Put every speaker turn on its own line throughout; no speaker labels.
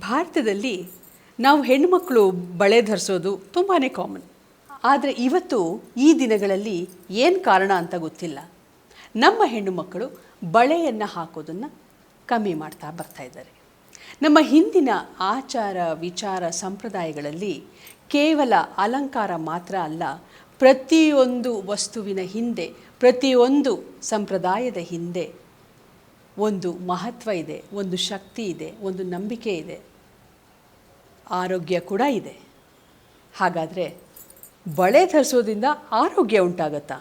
ಭಾರತದಲ್ಲಿ ನಾವು ಹೆಣ್ಣುಮಕ್ಕಳು ಬಳೆ ಧರಿಸೋದು ತುಂಬಾ ಕಾಮನ್. ಆದರೆ ಇವತ್ತು ಈ ದಿನಗಳಲ್ಲಿ ಏನು ಕಾರಣ ಅಂತ ಗೊತ್ತಿಲ್ಲ, ನಮ್ಮ ಹೆಣ್ಣು ಮಕ್ಕಳು ಬಳೆಯನ್ನು ಹಾಕೋದನ್ನು ಕಮ್ಮಿ ಮಾಡ್ತಾ ಬರ್ತಾ ಇದ್ದಾರೆ. ನಮ್ಮ ಹಿಂದಿನ ಆಚಾರ ವಿಚಾರ ಸಂಪ್ರದಾಯಗಳಲ್ಲಿ ಕೇವಲ ಅಲಂಕಾರ ಮಾತ್ರ ಅಲ್ಲ, ಪ್ರತಿಯೊಂದು ವಸ್ತುವಿನ ಹಿಂದೆ, ಪ್ರತಿಯೊಂದು ಸಂಪ್ರದಾಯದ ಹಿಂದೆ ಒಂದು ಮಹತ್ವ ಇದೆ, ಒಂದು ಶಕ್ತಿ ಇದೆ, ಒಂದು ನಂಬಿಕೆ ಇದೆ, ಆರೋಗ್ಯ ಕೂಡ ಇದೆ. ಹಾಗಾದರೆ ಬಳೆ ಧರಿಸೋದ್ರಿಂದ ಆರೋಗ್ಯ ಉಂಟಾಗತ್ತಾ?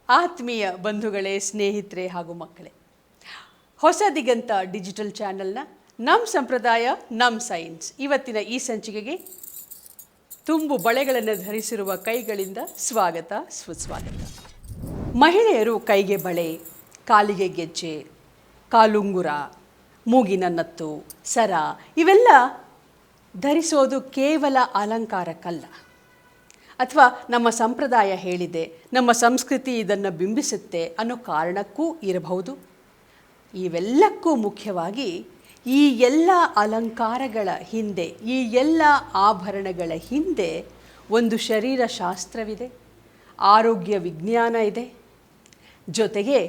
ಆತ್ಮೀಯ ಬಂಧುಗಳೇ, ಸ್ನೇಹಿತರೆ ಹಾಗೂ ಮಕ್ಕಳೇ, ಹೊಸ ದಿಗಂತ ಡಿಜಿಟಲ್ ಚಾನಲ್ನ ನಮ್ಮ ಸಂಪ್ರದಾಯ ನಮ್ಮ ಸೈನ್ಸ್ ಇವತ್ತಿನ ಈ ಸಂಚಿಕೆಗೆ ತುಂಬು ಬಳೆಗಳನ್ನು ಧರಿಸಿರುವ ಕೈಗಳಿಂದ ಸ್ವಾಗತ ಸುಸ್ವಾಗತ. ಮಹಿಳೆಯರು ಕೈಗೆ ಬಳೆ, ಕಾಲಿಗೆ ಗೆಜ್ಜೆ, ಕಾಲುಂಗುರ, ಮೂಗಿನ ನತ್ತು, ಸರ ಇವೆಲ್ಲ ಧರಿಸೋದು ಕೇವಲ ಅಲಂಕಾರಕ್ಕಲ್ಲ, ಅಥವಾ ನಮ್ಮ ಸಂಪ್ರದಾಯ ಹೇಳಿದೆ, ನಮ್ಮ ಸಂಸ್ಕೃತಿ ಇದನ್ನು ಬಿಂಬಿಸುತ್ತೆ ಅನ್ನೋ ಕಾರಣಕ್ಕೂ ಇರಬಹುದು. ಇವೆಲ್ಲಕ್ಕೂ ಮುಖ್ಯವಾಗಿ ಈ ಎಲ್ಲ ಅಲಂಕಾರಗಳ ಹಿಂದೆ, ಈ ಎಲ್ಲ ಆಭರಣಗಳ ಹಿಂದೆ ಒಂದು ಶರೀರ ಶಾಸ್ತ್ರವಿದೆ, ಆರೋಗ್ಯ ವಿಜ್ಞಾನ ಇದೆ, ಜೊತೆಗೆ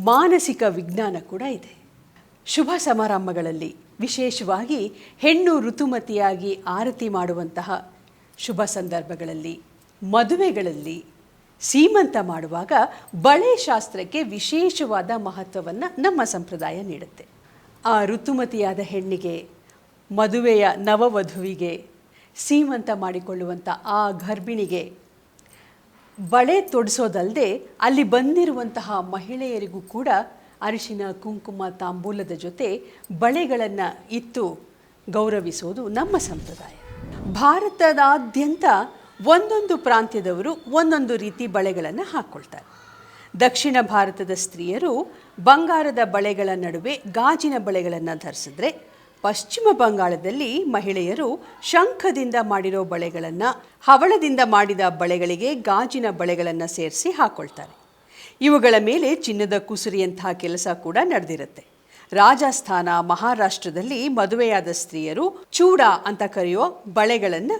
ಮಾನಸಿಕ ವಿಜ್ಞಾನ ಕೂಡ ಇದೆ. ಶುಭ ಸಮಾರಂಭಗಳಲ್ಲಿ, ವಿಶೇಷವಾಗಿ ಹೆಣ್ಣು ಋತುಮತಿಯಾಗಿ ಆರತಿ ಮಾಡುವಂತಹ ಶುಭ ಸಂದರ್ಭಗಳಲ್ಲಿ, ಮದುವೆಗಳಲ್ಲಿ, ಸೀಮಂತ ಮಾಡುವಾಗ ಬಳೆ ಶಾಸ್ತ್ರಕ್ಕೆ ವಿಶೇಷವಾದ ಮಹತ್ವವನ್ನು ನಮ್ಮ ಸಂಪ್ರದಾಯ ನೀಡುತ್ತೆ. ಆ ಋತುಮತಿಯಾದ ಹೆಣ್ಣಿಗೆ, ಮದುವೆಯ ನವವಧುವಿಗೆ, ಸೀಮಂತ ಮಾಡಿಕೊಳ್ಳುವಂಥ ಆ ಗರ್ಭಿಣಿಗೆ ಬಳೆ ತೊಡಿಸೋದಲ್ಲದೆ ಅಲ್ಲಿ ಬಂದಿರುವಂತಹ ಮಹಿಳೆಯರಿಗೂ ಕೂಡ ಅರಿಶಿನ, ಕುಂಕುಮ, ತಾಂಬೂಲದ ಜೊತೆ ಬಳೆಗಳನ್ನು ಇತ್ತು ಗೌರವಿಸೋದು ನಮ್ಮ ಸಂಪ್ರದಾಯ. ಭಾರತದಾದ್ಯಂತ ಒಂದೊಂದು ಪ್ರಾಂತ್ಯದವರು ಒಂದೊಂದು ರೀತಿ ಬಳೆಗಳನ್ನು ಹಾಕ್ಕೊಳ್ತಾರೆ. ದಕ್ಷಿಣ ಭಾರತದ ಸ್ತ್ರೀಯರು ಬಂಗಾರದ ಬಳೆಗಳ ನಡುವೆ ಗಾಜಿನ ಬಳೆಗಳನ್ನು ಧರಿಸಿದ್ರೆ, ಪಶ್ಚಿಮ ಬಂಗಾಳದಲ್ಲಿ ಮಹಿಳೆಯರು ಶಂಖದಿಂದ ಮಾಡಿರೋ ಬಳೆಗಳನ್ನು, ಹವಳದಿಂದ ಮಾಡಿದ ಬಳೆಗಳಿಗೆ ಗಾಜಿನ ಬಳೆಗಳನ್ನು ಸೇರಿಸಿ ಹಾಕ್ಕೊಳ್ತಾರೆ. ಇವುಗಳ ಮೇಲೆ ಚಿನ್ನದ ಕುಸುರಿಯಂತಹ ಕೆಲಸ ಕೂಡ ನಡೆದಿರುತ್ತೆ. ರಾಜಸ್ಥಾನ, ಮಹಾರಾಷ್ಟ್ರದಲ್ಲಿ ಮದುವೆಯಾದ ಸ್ತ್ರೀಯರು ಚೂಡ ಅಂತ ಕರೆಯೋ ಬಳೆಗಳನ್ನು,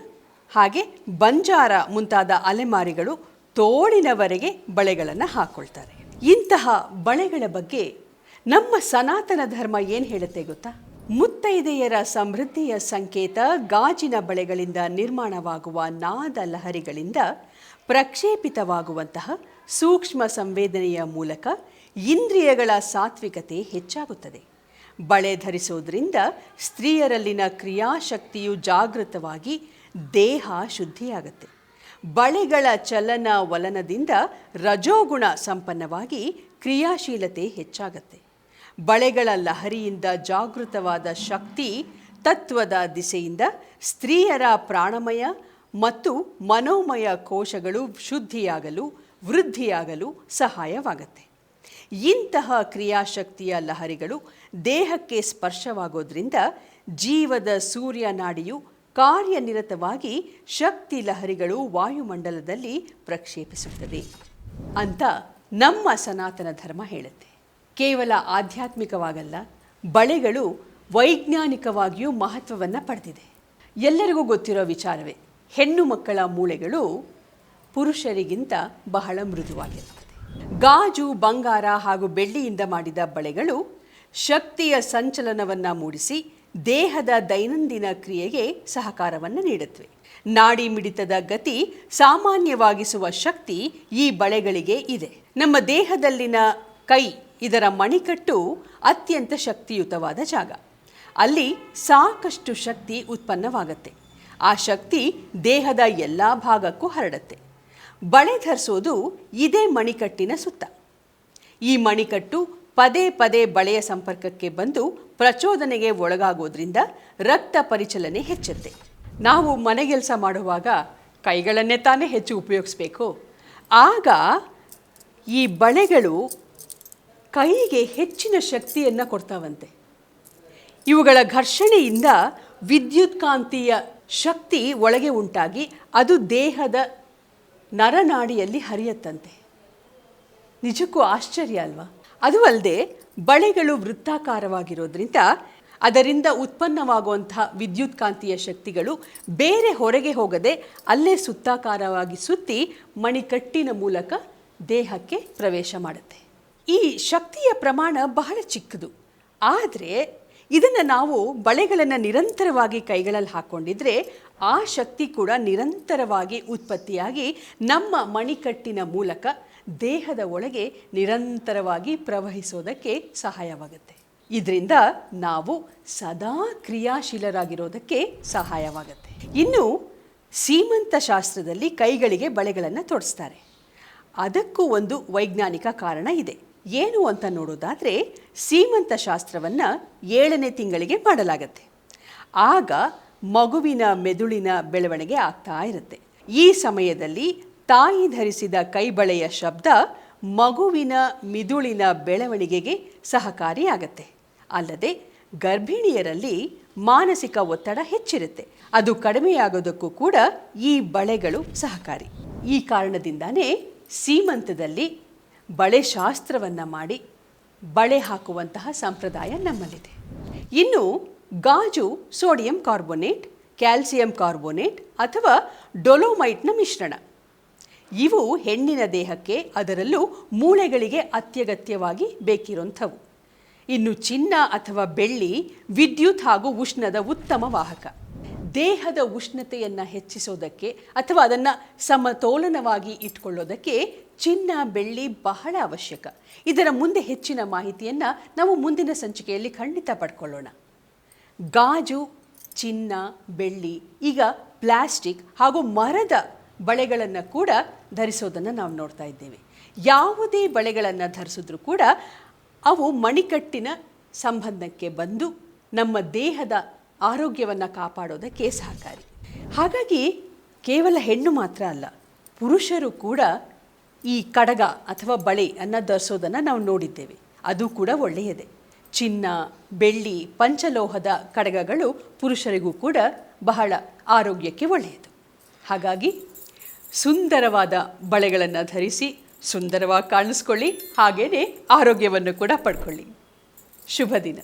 ಹಾಗೆ ಬಂಜಾರ ಮುಂತಾದ ಅಲೆಮಾರಿಗಳು ತೋಳಿನವರೆಗೆ ಬಳೆಗಳನ್ನು ಹಾಕ್ಕೊಳ್ತಾರೆ. ಇಂತಹ ಬಳೆಗಳ ಬಗ್ಗೆ ನಮ್ಮ ಸನಾತನ ಧರ್ಮ ಏನು ಹೇಳುತ್ತೆ ಗೊತ್ತಾ? ಮುತ್ತೈದೆಯರ ಸಮೃದ್ಧಿಯ ಸಂಕೇತ ಗಾಜಿನ ಬಳೆಗಳಿಂದ ನಿರ್ಮಾಣವಾಗುವ ನಾದ ಲಹರಿಗಳಿಂದ ಪ್ರಕ್ಷೇಪಿತವಾಗುವಂತಹ ಸೂಕ್ಷ್ಮ ಸಂವೇದನೆಯ ಮೂಲಕ ಇಂದ್ರಿಯಗಳ ಸಾತ್ವಿಕತೆ ಹೆಚ್ಚಾಗುತ್ತದೆ. ಬಳೆ ಧರಿಸೋದ್ರಿಂದ ಸ್ತ್ರೀಯರಲ್ಲಿನ ಕ್ರಿಯಾಶಕ್ತಿಯು ಜಾಗೃತವಾಗಿ ದೇಹ ಶುದ್ಧಿಯಾಗುತ್ತೆ. ಬಳೆಗಳ ಚಲನ ವಲನದಿಂದ ರಜೋಗುಣ ಸಂಪನ್ನವಾಗಿ ಕ್ರಿಯಾಶೀಲತೆ ಹೆಚ್ಚಾಗತ್ತೆ. ಬಳೆಗಳ ಲಹರಿಯಿಂದ ಜಾಗೃತವಾದ ಶಕ್ತಿ ತತ್ವದ ದಿಸೆಯಿಂದ ಸ್ತ್ರೀಯರ ಪ್ರಾಣಮಯ ಮತ್ತು ಮನೋಮಯ ಕೋಶಗಳು ಶುದ್ಧಿಯಾಗಲು, ವೃದ್ಧಿಯಾಗಲು ಸಹಾಯವಾಗುತ್ತೆ. ಇಂತಹ ಕ್ರಿಯಾಶಕ್ತಿಯ ಲಹರಿಗಳು ದೇಹಕ್ಕೆ ಸ್ಪರ್ಶವಾಗೋದ್ರಿಂದ ಜೀವದ ಸೂರ್ಯನಾಡಿಯು ಕಾರ್ಯನಿರತವಾಗಿ ಶಕ್ತಿ ಲಹರಿಗಳು ವಾಯುಮಂಡಲದಲ್ಲಿ ಪ್ರಕ್ಷೇಪಿಸುತ್ತದೆ ಅಂತ ನಮ್ಮ ಸನಾತನ ಧರ್ಮ ಹೇಳುತ್ತೆ. ಕೇವಲ ಆಧ್ಯಾತ್ಮಿಕವಾಗಲ್ಲ, ಬಳೆಗಳು ವೈಜ್ಞಾನಿಕವಾಗಿಯೂ ಮಹತ್ವವನ್ನು ಪಡೆದಿದೆ. ಎಲ್ಲರಿಗೂ ಗೊತ್ತಿರೋ ವಿಚಾರವೇ, ಹೆಣ್ಣು ಮಕ್ಕಳ ಮೂಳೆಗಳು ಪುರುಷರಿಗಿಂತ ಬಹಳ ಮೃದುವಾಗಿರುತ್ತದೆ. ಗಾಜು, ಬಂಗಾರ ಹಾಗೂ ಬೆಳ್ಳಿಯಿಂದ ಮಾಡಿದ ಬಳೆಗಳು ಶಕ್ತಿಯ ಸಂಚಲನವನ್ನು ಮೂಡಿಸಿ ದೇಹದ ದೈನಂದಿನ ಕ್ರಿಯೆಗೆ ಸಹಕಾರವನ್ನು ನೀಡುತ್ತವೆ. ನಾಡಿ ಮಿಡಿತದ ಗತಿ ಸಾಮಾನ್ಯವಾಗಿಸುವ ಶಕ್ತಿ ಈ ಬಳೆಗಳಿಗೆ ಇದೆ. ನಮ್ಮ ದೇಹದಲ್ಲಿನ ಕೈ, ಇದರ ಮಣಿಕಟ್ಟು ಅತ್ಯಂತ ಶಕ್ತಿಯುತವಾದ ಜಾಗ. ಅಲ್ಲಿ ಸಾಕಷ್ಟು ಶಕ್ತಿ ಉತ್ಪನ್ನವಾಗುತ್ತೆ. ಆ ಶಕ್ತಿ ದೇಹದ ಎಲ್ಲ ಭಾಗಕ್ಕೂ ಹರಡುತ್ತೆ. ಬಳೆ ಧರಿಸೋದು ಇದೇ ಮಣಿಕಟ್ಟಿನ ಸುತ್ತ. ಈ ಮಣಿಕಟ್ಟು ಪದೇ ಪದೇ ಬಳೆಯ ಸಂಪರ್ಕಕ್ಕೆ ಬಂದು ಪ್ರಚೋದನೆಗೆ ಒಳಗಾಗೋದ್ರಿಂದ ರಕ್ತ ಪರಿಚಲನೆ ಹೆಚ್ಚುತ್ತೆ. ನಾವು ಮನೆಗೆಲಸ ಮಾಡುವಾಗ ಕೈಗಳನ್ನೇ ತಾನೇ ಹೆಚ್ಚು ಉಪಯೋಗಿಸ್ಬೇಕು. ಆಗ ಈ ಬಳೆಗಳು ಕೈಗೆ ಹೆಚ್ಚಿನ ಶಕ್ತಿಯನ್ನು ಕೊಡ್ತಾವಂತೆ. ಇವುಗಳ ಘರ್ಷಣೆಯಿಂದ ವಿದ್ಯುತ್ಕಾಂತೀಯ ಶಕ್ತಿ ಒಳಗೆ ಉಂಟಾಗಿ ಅದು ದೇಹದ ನರನಾಡಿಯಲ್ಲಿ ಹರಿಯತ್ತಂತೆ. ನಿಜಕ್ಕೂ ಆಶ್ಚರ್ಯ ಅಲ್ವಾ? ಅದು ಅಲ್ಲದೆ ಬಳೆಗಳು ವೃತ್ತಾಕಾರವಾಗಿರೋದ್ರಿಂದ ಅದರಿಂದ ಉತ್ಪನ್ನವಾಗುವಂತಹ ವಿದ್ಯುತ್ಕಾಂತೀಯ ಶಕ್ತಿಗಳು ಬೇರೆ ಹೊರಗೆ ಹೋಗದೆ ಅಲ್ಲೇ ಸುತ್ತಾಕಾರವಾಗಿ ಸುತ್ತಿ ಮಣಿಕಟ್ಟಿನ ಮೂಲಕ ದೇಹಕ್ಕೆ ಪ್ರವೇಶ ಮಾಡುತ್ತೆ. ಈ ಶಕ್ತಿಯ ಪ್ರಮಾಣ ಬಹಳ ಚಿಕ್ಕದು. ಆದರೆ ಇದನ್ನು ನಾವು ಬಳೆಗಳನ್ನು ನಿರಂತರವಾಗಿ ಕೈಗಳಲ್ಲಿ ಹಾಕ್ಕೊಂಡಿದ್ರೆ ಆ ಶಕ್ತಿ ಕೂಡ ನಿರಂತರವಾಗಿ ಉತ್ಪತ್ತಿಯಾಗಿ ನಮ್ಮ ಮಣಿಕಟ್ಟಿನ ಮೂಲಕ ದೇಹದ ಒಳಗೆ ನಿರಂತರವಾಗಿ ಪ್ರವಹಿಸೋದಕ್ಕೆ ಸಹಾಯವಾಗುತ್ತೆ. ಇದರಿಂದ ನಾವು ಸದಾ ಕ್ರಿಯಾಶೀಲರಾಗಿರೋದಕ್ಕೆ ಸಹಾಯವಾಗುತ್ತೆ. ಇನ್ನು ಸೀಮಂತ ಶಾಸ್ತ್ರದಲ್ಲಿ ಕೈಗಳಿಗೆ ಬಳೆಗಳನ್ನು ತೊಡಿಸ್ತಾರೆ. ಅದಕ್ಕೂ ಒಂದು ವೈಜ್ಞಾನಿಕ ಕಾರಣ ಇದೆ. ಏನು ಅಂತ ನೋಡೋದಾದರೆ, ಸೀಮಂತ ಶಾಸ್ತ್ರವನ್ನು 7ನೇ ತಿಂಗಳಿಗೆ ಮಾಡಲಾಗತ್ತೆ. ಆಗ ಮಗುವಿನ ಮೆದುಳಿನ ಬೆಳವಣಿಗೆ ಆಗ್ತಾ ಇರುತ್ತೆ. ಈ ಸಮಯದಲ್ಲಿ ತಾಯಿ ಧರಿಸಿದ ಕೈಬಳೆಯ ಶಬ್ದ ಮಗುವಿನ ಮಿದುಳಿನ ಬೆಳವಣಿಗೆಗೆ ಸಹಕಾರಿಯಾಗತ್ತೆ. ಅಲ್ಲದೆ ಗರ್ಭಿಣಿಯರಲ್ಲಿ ಮಾನಸಿಕ ಒತ್ತಡ ಹೆಚ್ಚಿರುತ್ತೆ. ಅದು ಕಡಿಮೆಯಾಗೋದಕ್ಕೂ ಕೂಡ ಈ ಬಳೆಗಳು ಸಹಕಾರಿ. ಈ ಕಾರಣದಿಂದಾನೇ ಸೀಮಂತದಲ್ಲಿ ಬಳೆ ಶಾಸ್ತ್ರವನ್ನು ಮಾಡಿ ಬಳೆ ಹಾಕುವಂತಹ ಸಂಪ್ರದಾಯ ನಮ್ಮಲ್ಲಿದೆ. ಇನ್ನು ಗಾಜು ಸೋಡಿಯಂ ಕಾರ್ಬೋನೇಟ್, ಕ್ಯಾಲ್ಸಿಯಂ ಕಾರ್ಬೋನೇಟ್ ಅಥವಾ ಡೊಲೊಮೈಟ್ನ ಮಿಶ್ರಣ. ಇವು ಹೆಣ್ಣಿನ ದೇಹಕ್ಕೆ, ಅದರಲ್ಲೂ ಮೂಳೆಗಳಿಗೆ ಅತ್ಯಗತ್ಯವಾಗಿ ಬೇಕಿರುವಂಥವು. ಇನ್ನು ಚಿನ್ನ ಅಥವಾ ಬೆಳ್ಳಿ ವಿದ್ಯುತ್ ಹಾಗೂ ಉಷ್ಣದ ಉತ್ತಮ ವಾಹಕ. ದೇಹದ ಉಷ್ಣತೆಯನ್ನು ಹೆಚ್ಚಿಸೋದಕ್ಕೆ ಅಥವಾ ಅದನ್ನು ಸಮತೋಲನವಾಗಿ ಇಟ್ಕೊಳ್ಳೋದಕ್ಕೆ ಚಿನ್ನ ಬೆಳ್ಳಿ ಬಹಳ ಅವಶ್ಯಕ. ಇದರ ಮುಂದೆ ಹೆಚ್ಚಿನ ಮಾಹಿತಿಯನ್ನು ನಾವು ಮುಂದಿನ ಸಂಚಿಕೆಯಲ್ಲಿ ಖಂಡಿತ ಪಡ್ಕೊಳ್ಳೋಣ. ಗಾಜು, ಚಿನ್ನ, ಬೆಳ್ಳಿ, ಈಗ ಪ್ಲಾಸ್ಟಿಕ್ ಹಾಗೂ ಮರದ ಬಳೆಗಳನ್ನು ಕೂಡ ಧರಿಸೋದನ್ನು ನಾವು ನೋಡ್ತಾ ಇದ್ದೇವೆ. ಯಾವುದೇ ಬಳೆಗಳನ್ನು ಧರಿಸಿದ್ರೂ ಕೂಡ ಅವು ಮಣಿಕಟ್ಟಿನ ಸಂಬಂಧಕ್ಕೆ ಬಂದು ನಮ್ಮ ದೇಹದ ಆರೋಗ್ಯವನ್ನು ಕಾಪಾಡೋದಕ್ಕೆ ಸಹಕಾರಿ. ಹಾಗಾಗಿ ಕೇವಲ ಹೆಣ್ಣು ಮಾತ್ರ ಅಲ್ಲ, ಪುರುಷರು ಕೂಡ ಈ ಕಡಗ ಅಥವಾ ಬಳೆಯನ್ನು ಧರಿಸೋದನ್ನು ನಾವು ನೋಡಿದ್ದೇವೆ. ಅದು ಕೂಡ ಒಳ್ಳೆಯದೇ. ಚಿನ್ನ, ಬೆಳ್ಳಿ, ಪಂಚಲೋಹದ ಕಡಗಗಳು ಪುರುಷರಿಗೂ ಕೂಡ ಬಹಳ ಆರೋಗ್ಯಕ್ಕೆ ಒಳ್ಳೆಯದು. ಹಾಗಾಗಿ ಸುಂದರವಾದ ಬಳೆಗಳನ್ನು ಧರಿಸಿ ಸುಂದರವಾಗಿ ಕಾಣಿಸ್ಕೊಳ್ಳಿ, ಹಾಗೆಯೇ ಆರೋಗ್ಯವನ್ನು ಕೂಡ ಪಡ್ಕೊಳ್ಳಿ. ಶುಭ ದಿನ.